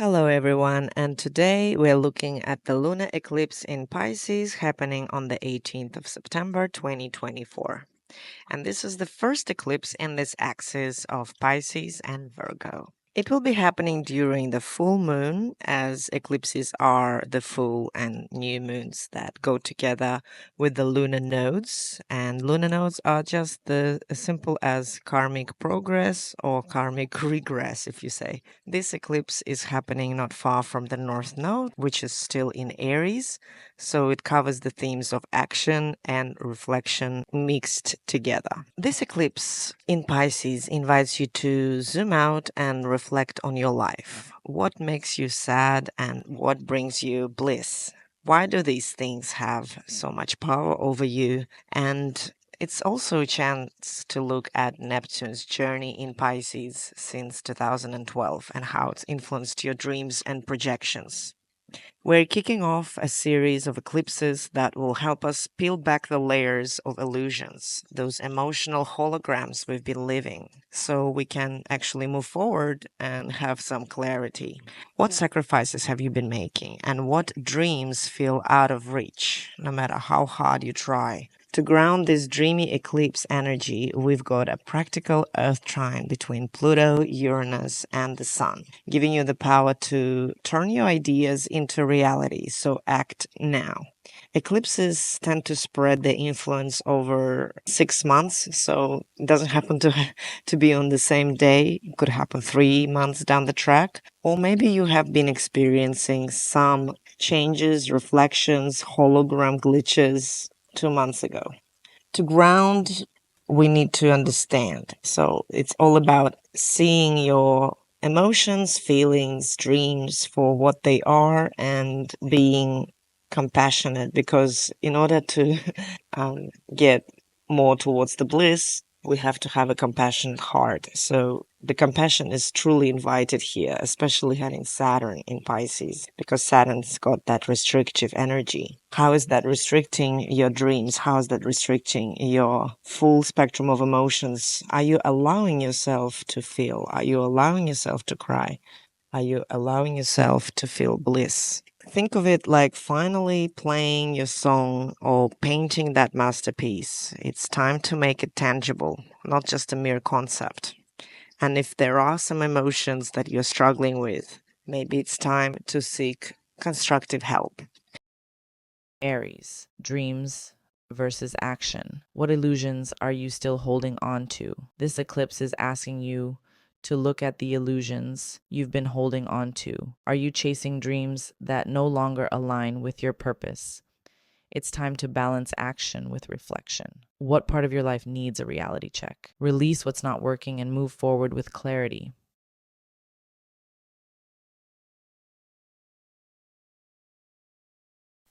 Hello, everyone, and today we're looking at the lunar eclipse in Pisces happening on the 18th of September 2024. And this is the first eclipse in this axis of Pisces and Virgo. It will be happening during the full moon, as eclipses are the full and new moons that go together with the lunar nodes. And lunar nodes are just as simple as karmic progress or karmic regress, if you say. This eclipse is happening not far from the North Node, which is still in Aries, so it covers the themes of action and reflection mixed together. This eclipse in Pisces invites you to zoom out and reflect on your life. What makes you sad and what brings you bliss? Why do these things have so much power over you? And it's also a chance to look at Neptune's journey in Pisces since 2012 and how it's influenced your dreams and projections. We're kicking off a series of eclipses that will help us peel back the layers of illusions, those emotional holograms we've been living, so we can actually move forward and have some clarity. What sacrifices have you been making, and what dreams feel out of reach, no matter how hard you try? To ground this dreamy eclipse energy, we've got a practical Earth trine between Pluto, Uranus, and the Sun, giving you the power to turn your ideas into reality, so act now. Eclipses tend to spread their influence over 6 months, so it doesn't happen to be on the same day. It could happen 3 months down the track. Or maybe you have been experiencing some changes, reflections, hologram glitches 2 months ago. To ground, we need to understand. So it's all about seeing your emotions, feelings, dreams for what they are and being compassionate, because in order to get more towards the bliss, we have to have a compassionate heart. So the compassion is truly invited here, especially having Saturn in Pisces, because Saturn's got that restrictive energy. How is that restricting your dreams? How is that restricting your full spectrum of emotions? Are you allowing yourself to feel? Are you allowing yourself to cry? Are you allowing yourself to feel bliss? Think of it like finally playing your song or painting that masterpiece. It's time to make it tangible, not just a mere concept. And if there are some emotions that you're struggling with, maybe it's time to seek constructive help. Aries, dreams versus action. What illusions are you still holding on to? This eclipse is asking you to look at the illusions you've been holding on to. Are you chasing dreams that no longer align with your purpose? It's time to balance action with reflection. What part of your life needs a reality check? Release what's not working and move forward with clarity.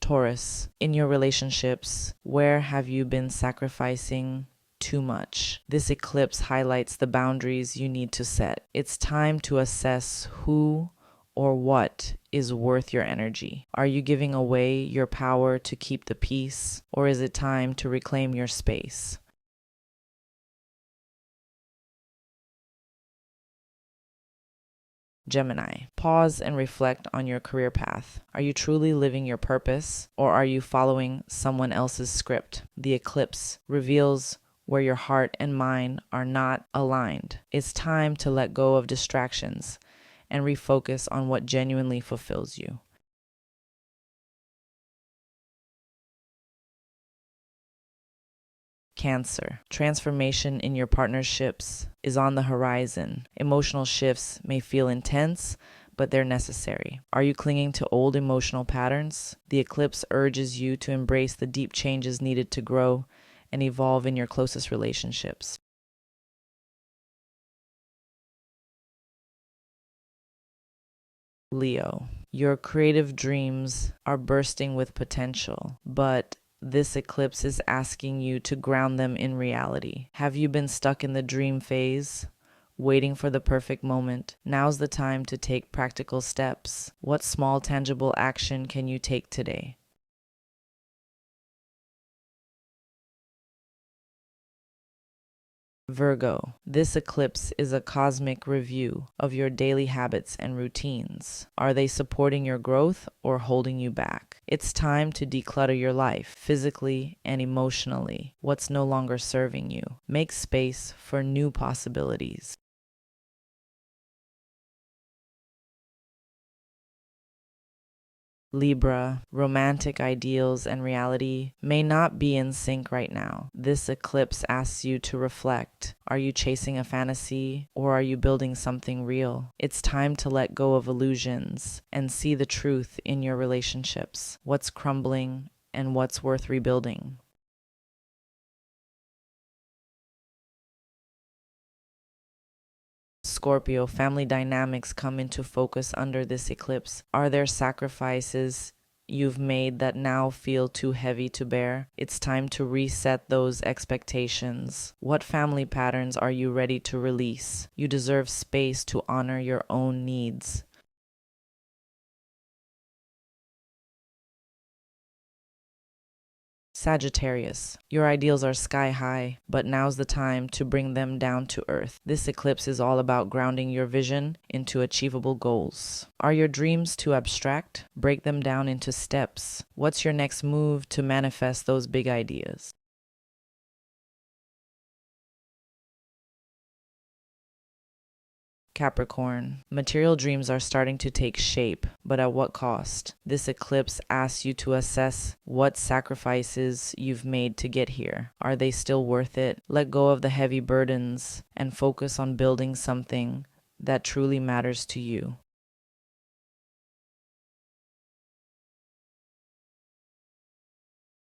Taurus, in your relationships, where have you been sacrificing too much? This eclipse highlights the boundaries you need to set. It's time to assess who or what is worth your energy. Are you giving away your power to keep the peace, or is it time to reclaim your space? Gemini, pause and reflect on your career path. Are you truly living your purpose, or are you following someone else's script? The eclipse reveals where your heart and mind are not aligned. It's time to let go of distractions and refocus on what genuinely fulfills you. Cancer, transformation in your partnerships is on the horizon. Emotional shifts may feel intense, but they're necessary. Are you clinging to old emotional patterns? The eclipse urges you to embrace the deep changes needed to grow and evolve in your closest relationships. Leo, your creative dreams are bursting with potential, but this eclipse is asking you to ground them in reality. Have you been stuck in the dream phase, waiting for the perfect moment? Now's the time to take practical steps. What small, tangible action can you take today? Virgo, this eclipse is a cosmic review of your daily habits and routines. Are they supporting your growth or holding you back? It's time to declutter your life, physically and emotionally. What's no longer serving you? Make space for new possibilities. Libra, romantic ideals and reality may not be in sync right now. This eclipse asks you to reflect. Are you chasing a fantasy or are you building something real? It's time to let go of illusions and see the truth in your relationships. What's crumbling and what's worth rebuilding. Scorpio, family dynamics come into focus under this eclipse. Are there sacrifices you've made that now feel too heavy to bear? It's time to reset those expectations. What family patterns are you ready to release? You deserve space to honor your own needs. Sagittarius, your ideals are sky high, but now's the time to bring them down to earth. This eclipse is all about grounding your vision into achievable goals. Are your dreams too abstract? Break them down into steps. What's your next move to manifest those big ideas? Capricorn, material dreams are starting to take shape, but at what cost? This eclipse asks you to assess what sacrifices you've made to get here. Are they still worth it? Let go of the heavy burdens and focus on building something that truly matters to you.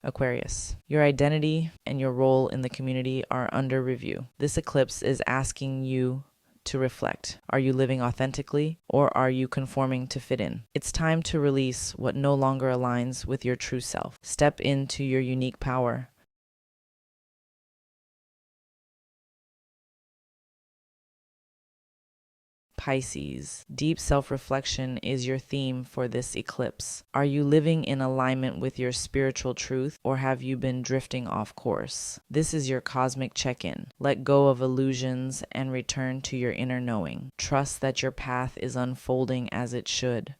Aquarius, your identity and your role in the community are under review. This eclipse is asking you to reflect. Are you living authentically or are you conforming to fit in? It's time to release what no longer aligns with your true self. Step into your unique power. Pisces, deep self-reflection is your theme for this eclipse. Are you living in alignment with your spiritual truth or have you been drifting off course? This is your cosmic check-in. Let go of illusions and return to your inner knowing. Trust that your path is unfolding as it should.